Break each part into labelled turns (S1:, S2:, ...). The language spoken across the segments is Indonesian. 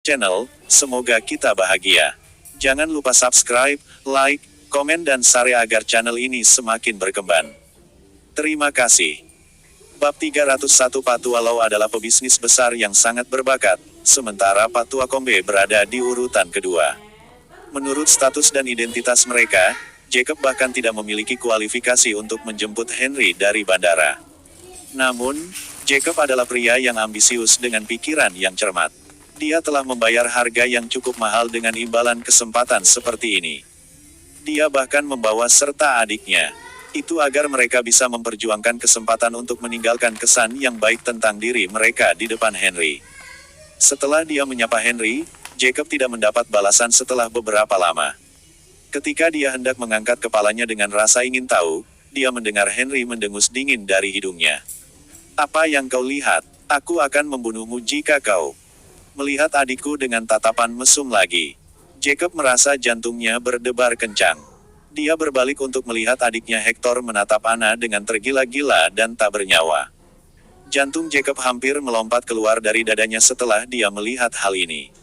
S1: channel. Semoga kita bahagia. Jangan lupa subscribe, like, komen dan share agar channel ini semakin berkembang. Terima kasih. Bab 301. Patua Lau adalah pebisnis besar yang sangat berbakat, sementara Patua Kombe berada di urutan kedua. Menurut status dan identitas mereka, Jacob bahkan tidak memiliki kualifikasi untuk menjemput Henry dari bandara. Namun, Jacob adalah pria yang ambisius dengan pikiran yang cermat. Dia telah membayar harga yang cukup mahal dengan imbalan kesempatan seperti ini. Dia bahkan membawa serta adiknya. Itu agar mereka bisa memperjuangkan kesempatan untuk meninggalkan kesan yang baik tentang diri mereka di depan Henry. Setelah dia menyapa Henry, Jacob tidak mendapat balasan setelah beberapa lama. Ketika dia hendak mengangkat kepalanya dengan rasa ingin tahu, dia mendengar Henry mendengus dingin dari hidungnya. "Apa yang kau lihat? Aku akan membunuhmu jika kau..." Melihat adikku dengan tatapan mesum lagi. Jacob merasa jantungnya berdebar kencang. Dia berbalik untuk melihat adiknya Hector menatap Anna dengan tergila-gila dan tak bernyawa. Jantung Jacob hampir melompat keluar dari dadanya setelah dia melihat hal ini.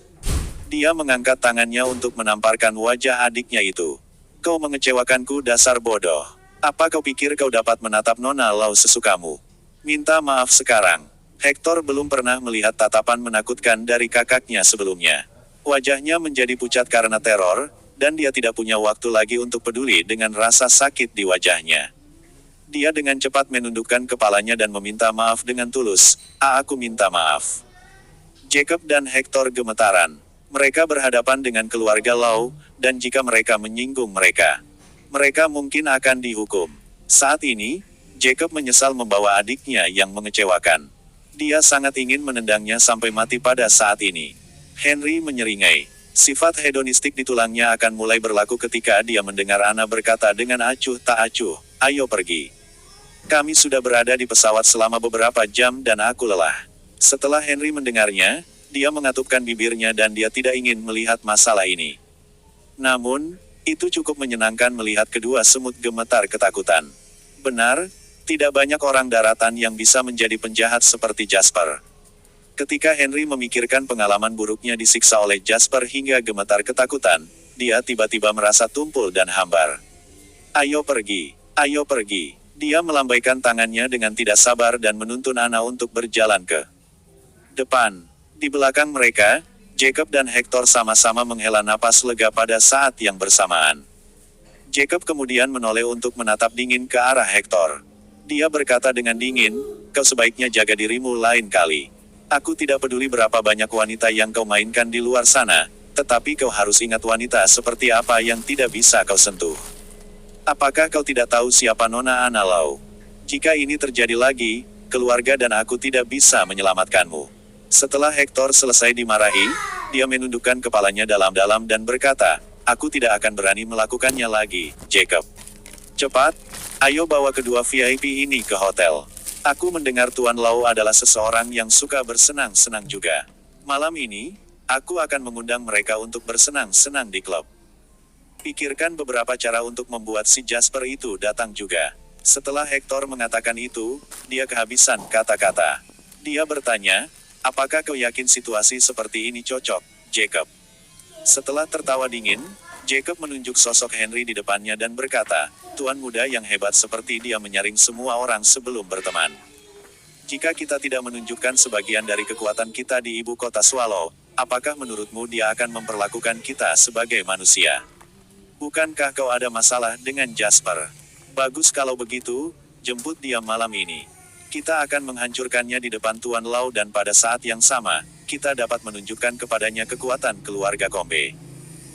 S1: Dia mengangkat tangannya untuk menamparkan wajah adiknya itu. "Kau mengecewakanku, dasar bodoh. Apa kau pikir kau dapat menatap Nona Lau sesukamu? Minta maaf sekarang." Hector belum pernah melihat tatapan menakutkan dari kakaknya sebelumnya. Wajahnya menjadi pucat karena teror, dan dia tidak punya waktu lagi untuk peduli dengan rasa sakit di wajahnya. Dia dengan cepat menundukkan kepalanya dan meminta maaf dengan tulus. Aku minta maaf." Jacob dan Hector gemetaran. Mereka berhadapan dengan keluarga Lau, dan jika mereka menyinggung mereka, mereka mungkin akan dihukum. Saat ini, Jacob menyesal membawa adiknya yang mengecewakan. Dia sangat ingin menendangnya sampai mati pada saat ini. Henry menyeringai. Sifat hedonistik di tulangnya akan mulai berlaku ketika dia mendengar Anna berkata dengan acuh tak acuh, "Ayo pergi. Kami sudah berada di pesawat selama beberapa jam dan aku lelah." Setelah Henry mendengarnya, dia mengatupkan bibirnya dan dia tidak ingin melihat masalah ini. Namun, itu cukup menyenangkan melihat kedua semut gemetar ketakutan. Benar, tidak banyak orang daratan yang bisa menjadi penjahat seperti Jasper. Ketika Henry memikirkan pengalaman buruknya disiksa oleh Jasper hingga gemetar ketakutan, dia tiba-tiba merasa tumpul dan hambar. "Ayo pergi, ayo pergi." Dia melambaikan tangannya dengan tidak sabar dan menuntun Anna untuk berjalan ke depan. Di belakang mereka, Jacob dan Hector sama-sama menghela napas lega pada saat yang bersamaan. Jacob kemudian menoleh untuk menatap dingin ke arah Hector. Dia berkata dengan dingin, "Kau sebaiknya jaga dirimu lain kali. Aku tidak peduli berapa banyak wanita yang kau mainkan di luar sana, tetapi kau harus ingat wanita seperti apa yang tidak bisa kau sentuh. Apakah kau tidak tahu siapa Nona Anna Lau? Jika ini terjadi lagi, keluarga dan aku tidak bisa menyelamatkanmu." Setelah Hector selesai dimarahi, dia menundukkan kepalanya dalam-dalam dan berkata, "Aku tidak akan berani melakukannya lagi, Jacob. Cepat, ayo bawa kedua VIP ini ke hotel. Aku mendengar Tuan Lau adalah seseorang yang suka bersenang-senang juga. Malam ini, aku akan mengundang mereka untuk bersenang-senang di klub." Pikirkan beberapa cara untuk membuat si Jasper itu datang juga. Setelah Hector mengatakan itu, dia kehabisan kata-kata. Dia bertanya, "Apakah kau yakin situasi seperti ini cocok, Jacob?" Setelah tertawa dingin, Jacob menunjuk sosok Henry di depannya dan berkata, "Tuan muda yang hebat seperti dia menyaring semua orang sebelum berteman. Jika kita tidak menunjukkan sebagian dari kekuatan kita di ibu kota Swallow, apakah menurutmu dia akan memperlakukan kita sebagai manusia? Bukankah kau ada masalah dengan Jasper? Bagus kalau begitu, jemput dia malam ini. Kita akan menghancurkannya di depan Tuan Lau dan pada saat yang sama, kita dapat menunjukkan kepadanya kekuatan keluarga Kombe."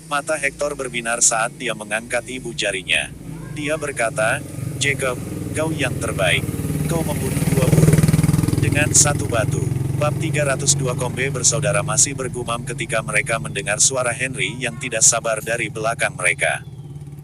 S1: Mata Hector berbinar saat dia mengangkat ibu jarinya. Dia berkata, "Jacob, kau yang terbaik. Kau membunuh dua burung dengan satu batu." Bab 302. Kombe bersaudara masih bergumam ketika mereka mendengar suara Henry yang tidak sabar dari belakang mereka.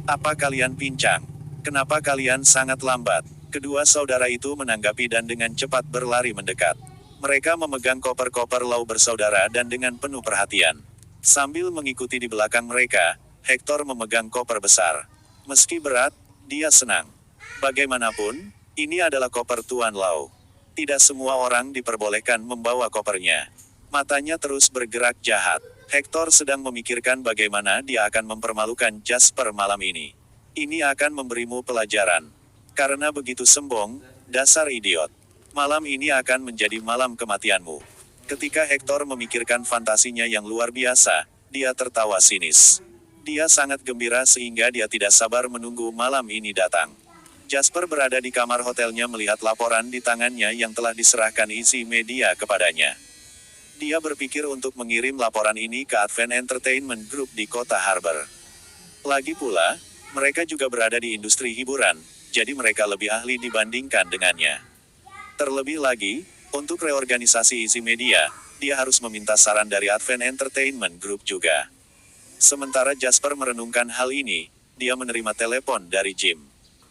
S1: "Apa kalian pincang? Kenapa kalian sangat lambat?" Kedua saudara itu menanggapi dan dengan cepat berlari mendekat. Mereka memegang koper-koper Lau bersaudara dan dengan penuh perhatian. Sambil mengikuti di belakang mereka, Hector memegang koper besar. Meski berat, dia senang. Bagaimanapun, ini adalah koper Tuan Lau. Tidak semua orang diperbolehkan membawa kopernya. Matanya terus bergerak jahat. Hector sedang memikirkan bagaimana dia akan mempermalukan Jasper malam ini. Ini akan memberimu pelajaran. Karena begitu sombong, dasar idiot. Malam ini akan menjadi malam kematianmu. Ketika Hector memikirkan fantasinya yang luar biasa, dia tertawa sinis. Dia sangat gembira sehingga dia tidak sabar menunggu malam ini datang. Jasper berada di kamar hotelnya melihat laporan di tangannya yang telah diserahkan Easy Media kepadanya. Dia berpikir untuk mengirim laporan ini ke Advent Entertainment Group di kota Harbor. Lagi pula, mereka juga berada di industri hiburan, jadi mereka lebih ahli dibandingkan dengannya. Terlebih lagi, untuk reorganisasi Easy Media, dia harus meminta saran dari Advent Entertainment Group juga. Sementara Jasper merenungkan hal ini, dia menerima telepon dari Jim.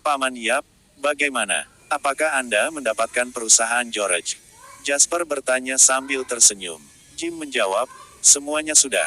S1: Paman Yap, bagaimana? Apakah Anda mendapatkan perusahaan George? Jasper bertanya sambil tersenyum. Jim menjawab, semuanya sudah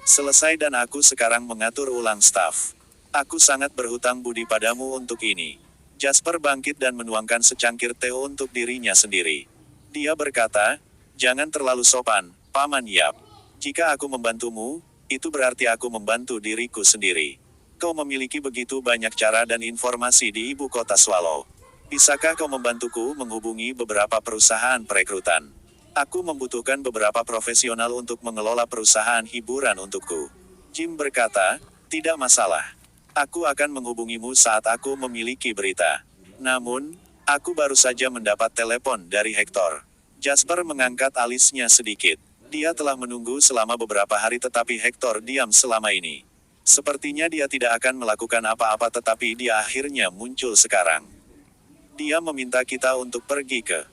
S1: selesai dan aku sekarang mengatur ulang staf. Aku sangat berhutang budi padamu untuk ini. Jasper bangkit dan menuangkan secangkir teh untuk dirinya sendiri. Dia berkata, jangan terlalu sopan, Paman Yap. Jika aku membantumu, itu berarti aku membantu diriku sendiri. Kau memiliki begitu banyak cara dan informasi di ibu kota Swallow. Bisakah kau membantuku menghubungi beberapa perusahaan perekrutan? Aku membutuhkan beberapa profesional untuk mengelola perusahaan hiburan untukku. Jim berkata, tidak masalah. Aku akan menghubungimu saat aku memiliki berita. Namun, aku baru saja mendapat telepon dari Hector. Jasper mengangkat alisnya sedikit. Dia telah menunggu selama beberapa hari tetapi Hector diam selama ini. Sepertinya dia tidak akan melakukan apa-apa tetapi dia akhirnya muncul sekarang. Dia meminta kita untuk pergi ke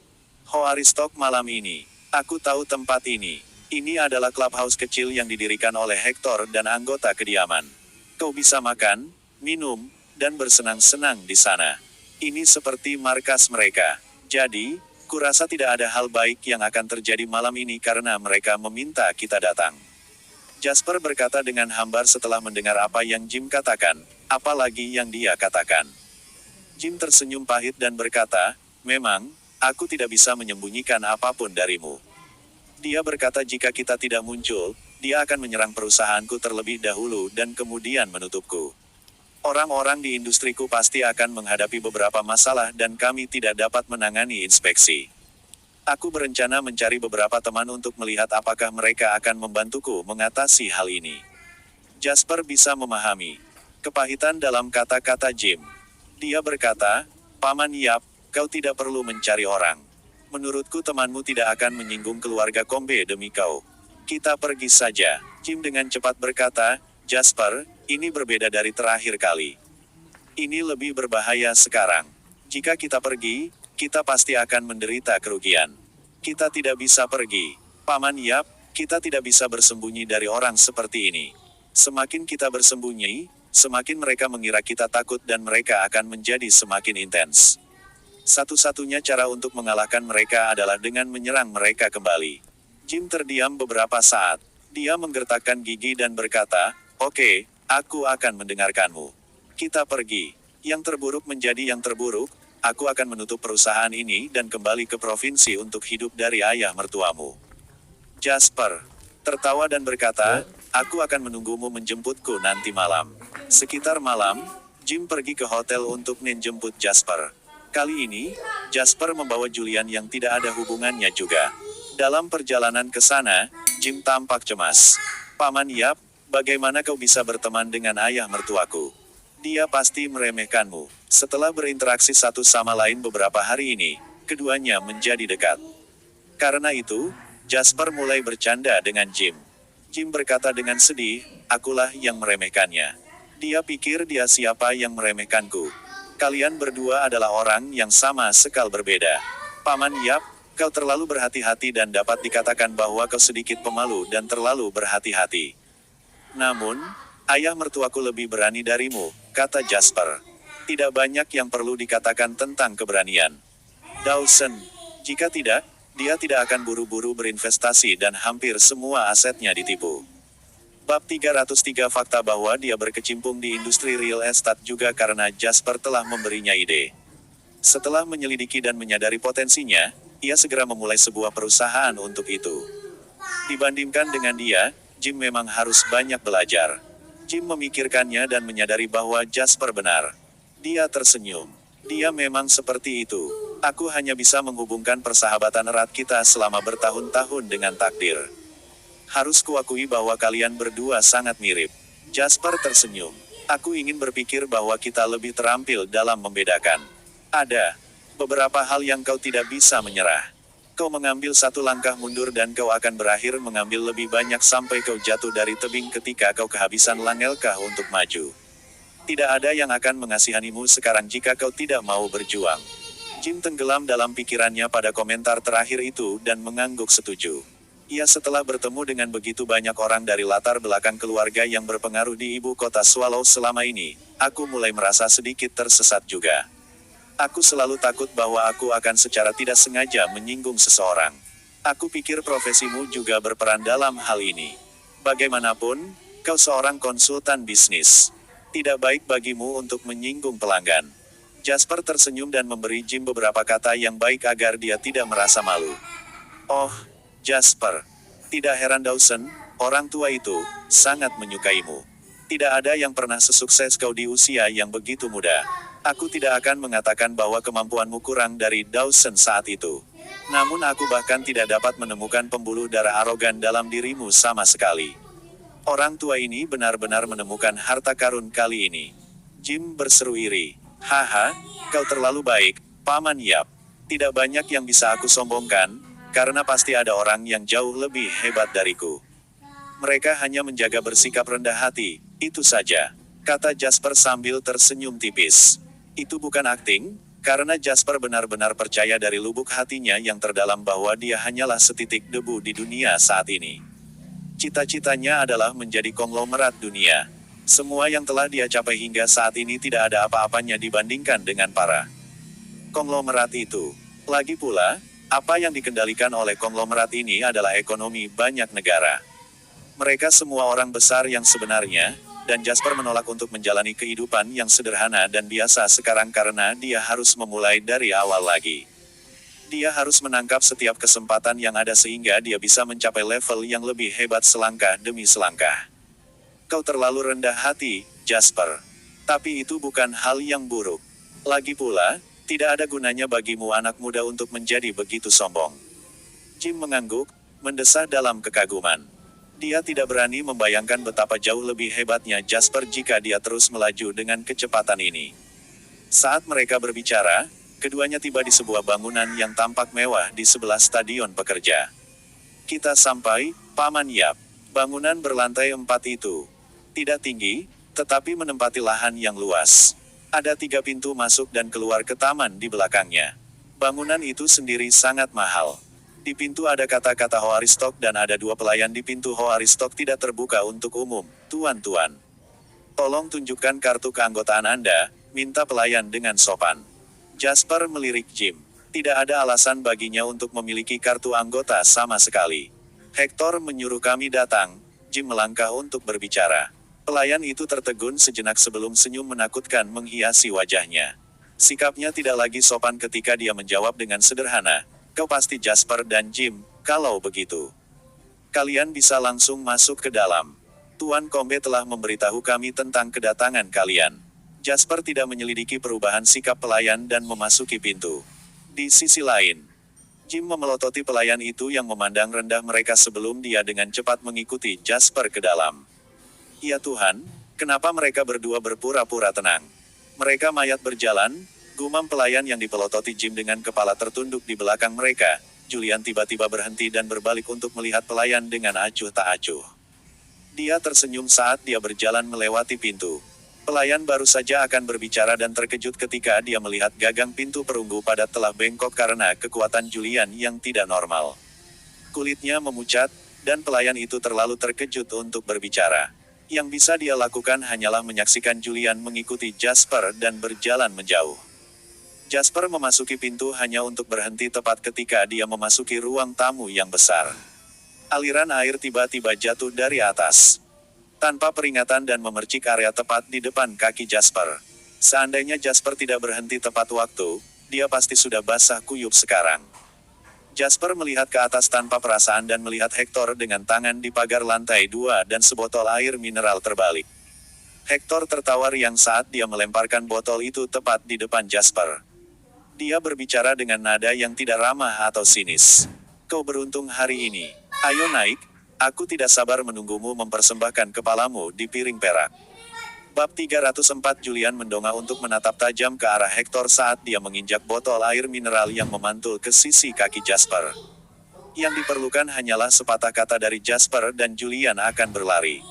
S1: Hoaristok malam ini. Aku tahu tempat ini. Ini adalah clubhouse kecil yang didirikan oleh Hector dan anggota kediaman. Kau bisa makan, minum, dan bersenang-senang di sana. Ini seperti markas mereka. Jadi, kurasa tidak ada hal baik yang akan terjadi malam ini karena mereka meminta kita datang. Jasper berkata dengan hambar setelah mendengar apa yang Jim katakan, apalagi yang dia katakan. Jim tersenyum pahit dan berkata, memang, aku tidak bisa menyembunyikan apapun darimu. Dia berkata jika kita tidak muncul, dia akan menyerang perusahaanku terlebih dahulu dan kemudian menutupku. Orang-orang di industriku pasti akan menghadapi beberapa masalah dan kami tidak dapat menangani inspeksi. Aku berencana mencari beberapa teman untuk melihat apakah mereka akan membantuku mengatasi hal ini. Jasper bisa memahami kepahitan dalam kata-kata Jim. Dia berkata, Paman Yap, kau tidak perlu mencari orang. Menurutku temanmu tidak akan menyinggung keluarga Kombe demi kau. Kita pergi saja. Jim dengan cepat berkata, Jasper, ini berbeda dari terakhir kali. Ini lebih berbahaya sekarang. Jika kita pergi, kita pasti akan menderita kerugian. Kita tidak bisa pergi. Paman Yap, kita tidak bisa bersembunyi dari orang seperti ini. Semakin kita bersembunyi, semakin mereka mengira kita takut dan mereka akan menjadi semakin intens. Satu-satunya cara untuk mengalahkan mereka adalah dengan menyerang mereka kembali. Jim terdiam beberapa saat. Dia menggertakkan gigi dan berkata, oke, aku akan mendengarkanmu. Kita pergi. Yang terburuk menjadi yang terburuk, aku akan menutup perusahaan ini dan kembali ke provinsi untuk hidup dari ayah mertuamu. Jasper tertawa dan berkata, aku akan menunggumu menjemputku nanti malam. Sekitar malam, Jim pergi ke hotel untuk menjemput Jasper. Kali ini, Jasper membawa Julian yang tidak ada hubungannya juga. Dalam perjalanan ke sana, Jim tampak cemas. Paman Yap, bagaimana kau bisa berteman dengan ayah mertuaku? Dia pasti meremehkanmu. Setelah berinteraksi satu sama lain beberapa hari ini, keduanya menjadi dekat. Karena itu, Jasper mulai bercanda dengan Jim. Jim berkata dengan sedih, akulah yang meremehkannya. Dia pikir dia siapa yang meremehkanku. Kalian berdua adalah orang yang sama sekali berbeda. Paman Yap, kau terlalu berhati-hati dan dapat dikatakan bahwa kau sedikit pemalu dan terlalu berhati-hati. Namun, ayah mertuaku lebih berani darimu, kata Jasper. Tidak banyak yang perlu dikatakan tentang keberanian. Dawson, jika tidak, dia tidak akan buru-buru berinvestasi dan hampir semua asetnya ditipu. Bab 303 fakta bahwa dia berkecimpung di industri real estate juga karena Jasper telah memberinya ide. Setelah menyelidiki dan menyadari potensinya, ia segera memulai sebuah perusahaan untuk itu. Dibandingkan dengan dia, Jim memang harus banyak belajar. Jim memikirkannya dan menyadari bahwa Jasper benar. Dia tersenyum. Dia memang seperti itu. Aku hanya bisa menghubungkan persahabatan erat kita selama bertahun-tahun dengan takdir. Harus kuakui bahwa kalian berdua sangat mirip. Jasper tersenyum. Aku ingin berpikir bahwa kita lebih terampil dalam membedakan. Ada beberapa hal yang kau tidak bisa menyerah. Kau mengambil satu langkah mundur dan kau akan berakhir mengambil lebih banyak sampai kau jatuh dari tebing ketika kau kehabisan langkah untuk maju. Tidak ada yang akan mengasihanimu sekarang jika kau tidak mau berjuang. Jim tenggelam dalam pikirannya pada komentar terakhir itu dan mengangguk setuju. Ia setelah bertemu dengan begitu banyak orang dari latar belakang keluarga yang berpengaruh di ibu kota Swallow selama ini, aku mulai merasa sedikit tersesat juga. Aku selalu takut bahwa aku akan secara tidak sengaja menyinggung seseorang. Aku pikir profesimu juga berperan dalam hal ini. Bagaimanapun, kau seorang konsultan bisnis. Tidak baik bagimu untuk menyinggung pelanggan. Jasper tersenyum dan memberi Jim beberapa kata yang baik agar dia tidak merasa malu. Oh, Jasper. Tidak heran Dawson, orang tua itu sangat menyukaimu. Tidak ada yang pernah sesukses kau di usia yang begitu muda. Aku tidak akan mengatakan bahwa kemampuanmu kurang dari Dawson saat itu. Namun aku bahkan tidak dapat menemukan pembuluh darah arogan dalam dirimu sama sekali. Orang tua ini benar-benar menemukan harta karun kali ini. Jim berseru iri. Haha, kau terlalu baik, Paman Yap. Tidak banyak yang bisa aku sombongkan, karena pasti ada orang yang jauh lebih hebat dariku. Mereka hanya menjaga bersikap rendah hati, itu saja, kata Jasper sambil tersenyum tipis. Itu bukan akting, karena Jasper benar-benar percaya dari lubuk hatinya yang terdalam bahwa dia hanyalah setitik debu di dunia saat ini. Cita-citanya adalah menjadi konglomerat dunia. Semua yang telah dia capai hingga saat ini tidak ada apa-apanya dibandingkan dengan para konglomerat itu. Lagi pula, apa yang dikendalikan oleh konglomerat ini adalah ekonomi banyak negara. Mereka semua orang besar yang sebenarnya, dan Jasper menolak untuk menjalani kehidupan yang sederhana dan biasa sekarang karena dia harus memulai dari awal lagi. Dia harus menangkap setiap kesempatan yang ada sehingga dia bisa mencapai level yang lebih hebat selangkah demi selangkah. Kau terlalu rendah hati, Jasper. Tapi itu bukan hal yang buruk. Lagi pula, tidak ada gunanya bagimu anak muda untuk menjadi begitu sombong. Jim mengangguk, mendesah dalam kekaguman. Dia tidak berani membayangkan betapa jauh lebih hebatnya Jasper jika dia terus melaju dengan kecepatan ini. Saat mereka berbicara, keduanya tiba di sebuah bangunan yang tampak mewah di sebelah stadion pekerja. Kita sampai, Paman Yap. Bangunan berlantai 4 itu tidak tinggi, tetapi menempati lahan yang luas. Ada 3 pintu masuk dan keluar ke taman di belakangnya. Bangunan itu sendiri sangat mahal. Di pintu ada kata-kata Ho Aristok dan ada 2 pelayan di pintu Ho Aristok tidak terbuka untuk umum. Tuan-tuan, tolong tunjukkan kartu keanggotaan Anda, minta pelayan dengan sopan. Jasper melirik Jim. Tidak ada alasan baginya untuk memiliki kartu anggota sama sekali. Hector menyuruh kami datang. Jim melangkah untuk berbicara. Pelayan itu tertegun sejenak sebelum senyum menakutkan menghiasi wajahnya. Sikapnya tidak lagi sopan ketika dia menjawab dengan sederhana. Kau pasti Jasper dan Jim, kalau begitu. Kalian bisa langsung masuk ke dalam. Tuan Kombe telah memberitahu kami tentang kedatangan kalian. Jasper tidak menyelidiki perubahan sikap pelayan dan memasuki pintu. Di sisi lain, Jim memelototi pelayan itu yang memandang rendah mereka sebelum dia dengan cepat mengikuti Jasper ke dalam. Ya Tuhan, kenapa mereka berdua berpura-pura tenang? Mereka mayat berjalan, gumam pelayan yang dipelototi Jim dengan kepala tertunduk di belakang mereka. Julian tiba-tiba berhenti dan berbalik untuk melihat pelayan dengan acuh tak acuh. Dia tersenyum saat dia berjalan melewati pintu. Pelayan baru saja akan berbicara dan terkejut ketika dia melihat gagang pintu perunggu padat telah bengkok karena kekuatan Julian yang tidak normal. Kulitnya memucat, dan pelayan itu terlalu terkejut untuk berbicara. Yang bisa dia lakukan hanyalah menyaksikan Julian mengikuti Jasper dan berjalan menjauh. Jasper memasuki pintu hanya untuk berhenti tepat ketika dia memasuki ruang tamu yang besar. Aliran air tiba-tiba jatuh dari atas. Tanpa peringatan dan memercik area tepat di depan kaki Jasper. Seandainya Jasper tidak berhenti tepat waktu, dia pasti sudah basah kuyup sekarang. Jasper melihat ke atas tanpa perasaan dan melihat Hector dengan tangan di pagar lantai 2 dan sebotol air mineral terbalik. Hector tertawa riang saat dia melemparkan botol itu tepat di depan Jasper. Dia berbicara dengan nada yang tidak ramah atau sinis. Kau beruntung hari ini. Ayo naik, aku tidak sabar menunggumu mempersembahkan kepalamu di piring perak. Bab 304 Julian mendongak untuk menatap tajam ke arah Hector saat dia menginjak botol air mineral yang memantul ke sisi kaki Jasper. Yang diperlukan hanyalah sepatah kata dari Jasper dan Julian akan berlari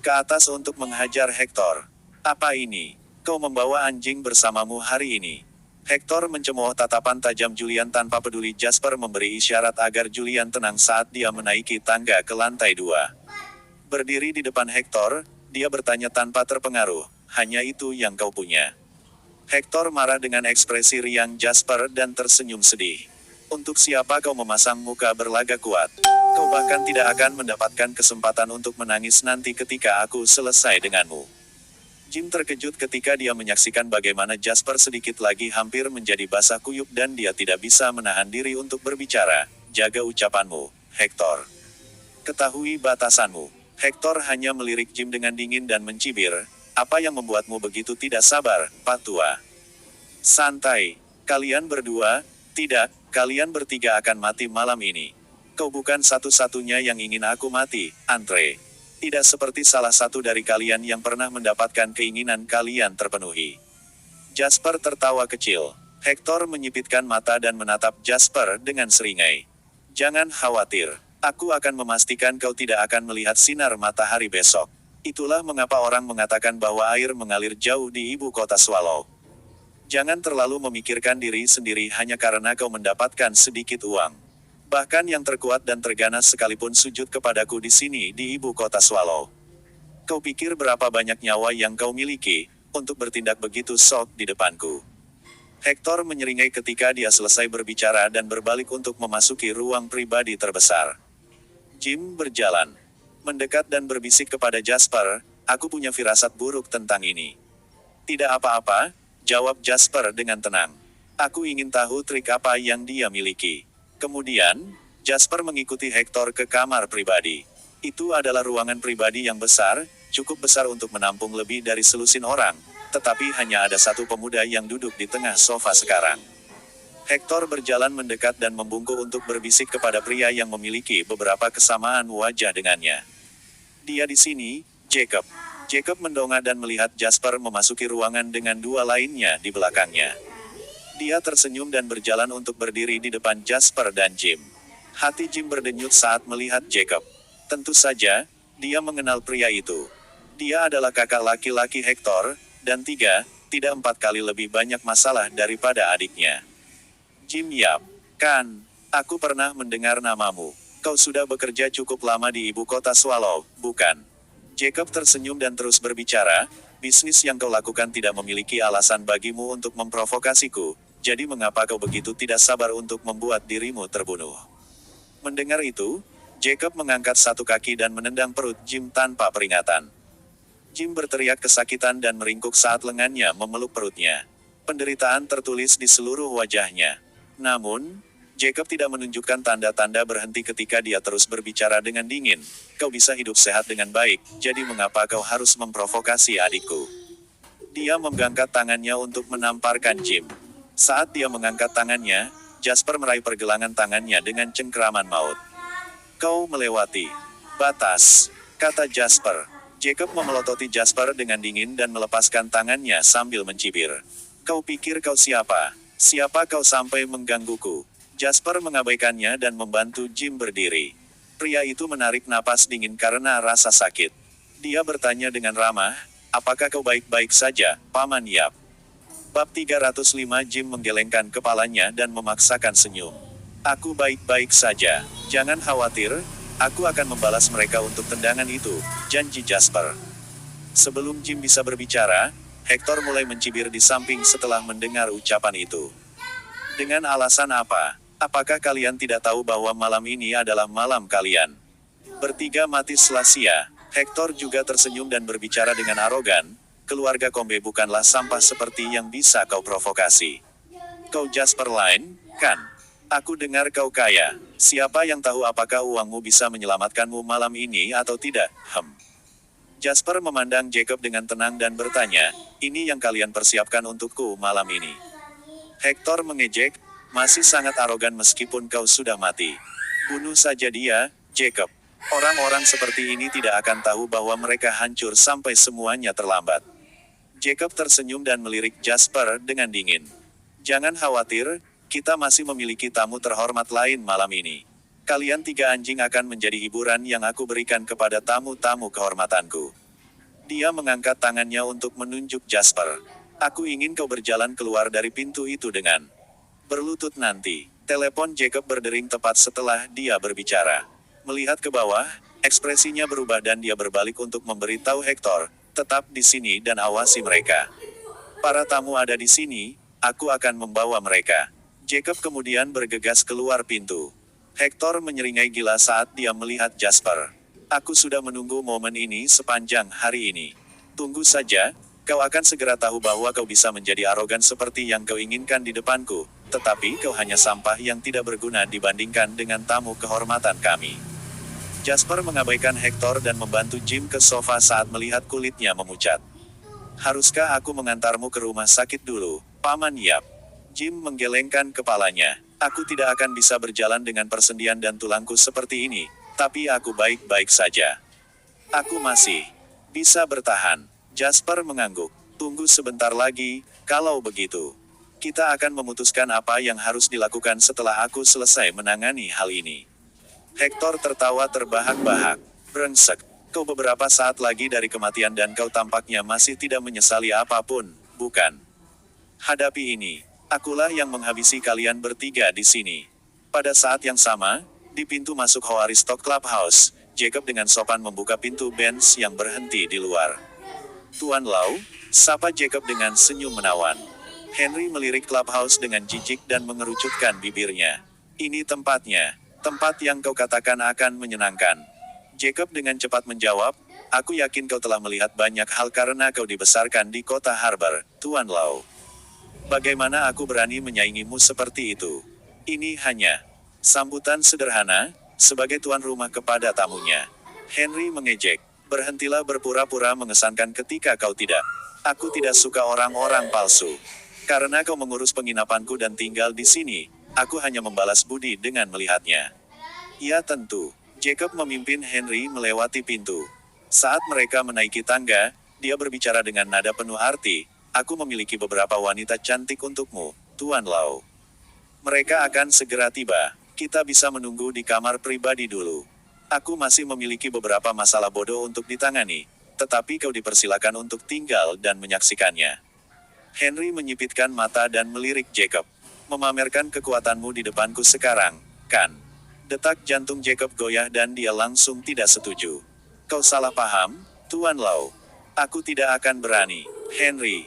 S1: ke atas untuk menghajar Hector. Apa ini? Kau membawa anjing bersamamu hari ini? Hector mencemooh tatapan tajam Julian tanpa peduli Jasper memberi isyarat agar Julian tenang saat dia menaiki tangga ke lantai 2. Berdiri di depan Hector, dia bertanya tanpa terpengaruh, hanya itu yang kau punya. Hector marah dengan ekspresi riang Jasper dan tersenyum sedih. Untuk siapa kau memasang muka berlagak kuat? Kau bahkan tidak akan mendapatkan kesempatan untuk menangis nanti ketika aku selesai denganmu. Jim terkejut ketika dia menyaksikan bagaimana Jasper sedikit lagi hampir menjadi basah kuyup dan dia tidak bisa menahan diri untuk berbicara. Jaga ucapanmu, Hector. Ketahui batasanmu. Hector hanya melirik Jim dengan dingin dan mencibir. Apa yang membuatmu begitu tidak sabar, Pak Tua? Santai. Kalian berdua, tidak, kalian bertiga akan mati malam ini. Kau bukan satu-satunya yang ingin aku mati, Andre. Tidak seperti salah satu dari kalian yang pernah mendapatkan keinginan kalian terpenuhi. Jasper tertawa kecil. Hector menyipitkan mata dan menatap Jasper dengan seringai. Jangan khawatir. Aku akan memastikan kau tidak akan melihat sinar matahari besok. Itulah mengapa orang mengatakan bahwa air mengalir jauh di ibu kota Swallow. Jangan terlalu memikirkan diri sendiri hanya karena kau mendapatkan sedikit uang. Bahkan yang terkuat dan terganas sekalipun sujud kepadaku di sini di ibu kota Swallow. Kau pikir berapa banyak nyawa yang kau miliki, untuk bertindak begitu sok di depanku? Hector menyeringai ketika dia selesai berbicara dan berbalik untuk memasuki ruang pribadi terbesar. Jim berjalan mendekat dan berbisik kepada Jasper, aku punya firasat buruk tentang ini. Tidak apa-apa, jawab Jasper dengan tenang. Aku ingin tahu trik apa yang dia miliki. Kemudian, Jasper mengikuti Hector ke kamar pribadi. Itu adalah ruangan pribadi yang besar, cukup besar untuk menampung lebih dari selusin orang, tetapi hanya ada satu pemuda yang duduk di tengah sofa sekarang. Hector berjalan mendekat dan membungkuk untuk berbisik kepada pria yang memiliki beberapa kesamaan wajah dengannya. Dia di sini, Jacob. Jacob mendongak dan melihat Jasper memasuki ruangan dengan dua lainnya di belakangnya. Dia tersenyum dan berjalan untuk berdiri di depan Jasper dan Jim. Hati Jim berdenyut saat melihat Jacob. Tentu saja, dia mengenal pria itu. Dia adalah kakak laki-laki Hector, dan tidak 4 kali lebih banyak masalah daripada adiknya. Jim yap. Kan, aku pernah mendengar namamu. Kau sudah bekerja cukup lama di ibu kota Swallow, bukan? Jacob tersenyum dan terus berbicara, bisnis yang kau lakukan tidak memiliki alasan bagimu untuk memprovokasiku. Jadi mengapa kau begitu tidak sabar untuk membuat dirimu terbunuh? Mendengar itu, Jacob mengangkat satu kaki dan menendang perut Jim tanpa peringatan. Jim berteriak kesakitan dan meringkuk saat lengannya memeluk perutnya. Penderitaan tertulis di seluruh wajahnya. Namun, Jacob tidak menunjukkan tanda-tanda berhenti ketika dia terus berbicara dengan dingin. Kau bisa hidup sehat dengan baik, jadi mengapa kau harus memprovokasi adikku? Dia mengangkat tangannya untuk menamparkan Jim. Saat dia mengangkat tangannya, Jasper meraih pergelangan tangannya dengan cengkeraman maut. Kau melewati batas, kata Jasper. Jacob memelototi Jasper dengan dingin dan melepaskan tangannya sambil mencibir. Kau pikir kau siapa? Siapa kau sampai menggangguku? Jasper mengabaikannya dan membantu Jim berdiri. Pria itu menarik napas dingin karena rasa sakit. Dia bertanya dengan ramah, apakah kau baik-baik saja, Paman Yap? Bab 305 Jim menggelengkan kepalanya dan memaksakan senyum. Aku baik-baik saja. Jangan khawatir, aku akan membalas mereka untuk tendangan itu, janji Jasper. Sebelum Jim bisa berbicara, Hector mulai mencibir di samping setelah mendengar ucapan itu. Dengan alasan apa? Apakah kalian tidak tahu bahwa malam ini adalah malam kalian? Bertiga mati sia-sia. Hector juga tersenyum dan berbicara dengan arogan. Keluarga Combe bukanlah sampah seperti yang bisa kau provokasi. Kau Jasper Line, kan? Aku dengar kau kaya. Siapa yang tahu apakah uangmu bisa menyelamatkanmu malam ini atau tidak? Jasper memandang Jacob dengan tenang dan bertanya, ini yang kalian persiapkan untukku malam ini. Hector mengejek, masih sangat arogan meskipun kau sudah mati. Bunuh saja dia, Jacob. Orang-orang seperti ini tidak akan tahu bahwa mereka hancur sampai semuanya terlambat. Jacob tersenyum dan melirik Jasper dengan dingin. Jangan khawatir, kita masih memiliki tamu terhormat lain malam ini. Kalian 3 anjing akan menjadi hiburan yang aku berikan kepada tamu-tamu kehormatanku. Dia mengangkat tangannya untuk menunjuk Jasper. Aku ingin kau berjalan keluar dari pintu itu dengan berlutut nanti. Telepon Jacob berdering tepat setelah dia berbicara. Melihat ke bawah, ekspresinya berubah dan dia berbalik untuk memberitahu Hector, tetap di sini dan awasi mereka. Para tamu ada di sini, aku akan membawa mereka. Jacob kemudian bergegas keluar pintu. Hector menyeringai gila saat dia melihat Jasper. Aku sudah menunggu momen ini sepanjang hari ini. Tunggu saja, kau akan segera tahu bahwa kau bisa menjadi arogan seperti yang kau inginkan di depanku, tetapi kau hanya sampah yang tidak berguna dibandingkan dengan tamu kehormatan kami. Jasper mengabaikan Hector dan membantu Jim ke sofa saat melihat kulitnya memucat. Haruskah aku mengantarmu ke rumah sakit dulu, Paman Yap? Jim menggelengkan kepalanya. Aku tidak akan bisa berjalan dengan persendian dan tulangku seperti ini, tapi aku baik-baik saja. Aku masih bisa bertahan. Jasper mengangguk. Tunggu sebentar lagi, kalau begitu. Kita akan memutuskan apa yang harus dilakukan setelah aku selesai menangani hal ini. Hector tertawa terbahak-bahak. Brengsek, kau beberapa saat lagi dari kematian dan kau tampaknya masih tidak menyesali apapun, bukan? Hadapi ini. Akulah yang menghabisi kalian bertiga di sini. Pada saat yang sama, di pintu masuk Hoaristock Clubhouse, Jacob dengan sopan membuka pintu bench yang berhenti di luar. Tuan Lau, sapa Jacob dengan senyum menawan. Henry melirik Clubhouse dengan jijik dan mengerucutkan bibirnya. Ini tempatnya, tempat yang kau katakan akan menyenangkan. Jacob dengan cepat menjawab, aku yakin kau telah melihat banyak hal karena kau dibesarkan di kota Harbor, Tuan Lau. Bagaimana aku berani menyaingimu seperti itu? Ini hanya sambutan sederhana, sebagai tuan rumah kepada tamunya. Henry mengejek. Berhentilah berpura-pura mengesankan ketika kau tidak. Aku tidak suka orang-orang palsu. Karena kau mengurus penginapanku dan tinggal di sini, aku hanya membalas budi dengan melihatnya. Ya tentu. Jacob memimpin Henry melewati pintu. Saat mereka menaiki tangga, dia berbicara dengan nada penuh arti. Aku memiliki beberapa wanita cantik untukmu, Tuan Lau. Mereka akan segera tiba. Kita bisa menunggu di kamar pribadi dulu. Aku masih memiliki beberapa masalah bodoh untuk ditangani, tetapi kau dipersilakan untuk tinggal dan menyaksikannya. Henry menyipitkan mata dan melirik Jacob. Memamerkan kekuatanmu di depanku sekarang, kan? Detak jantung Jacob goyah dan dia langsung tidak setuju. Kau salah paham, Tuan Lau. Aku tidak akan berani. Henry,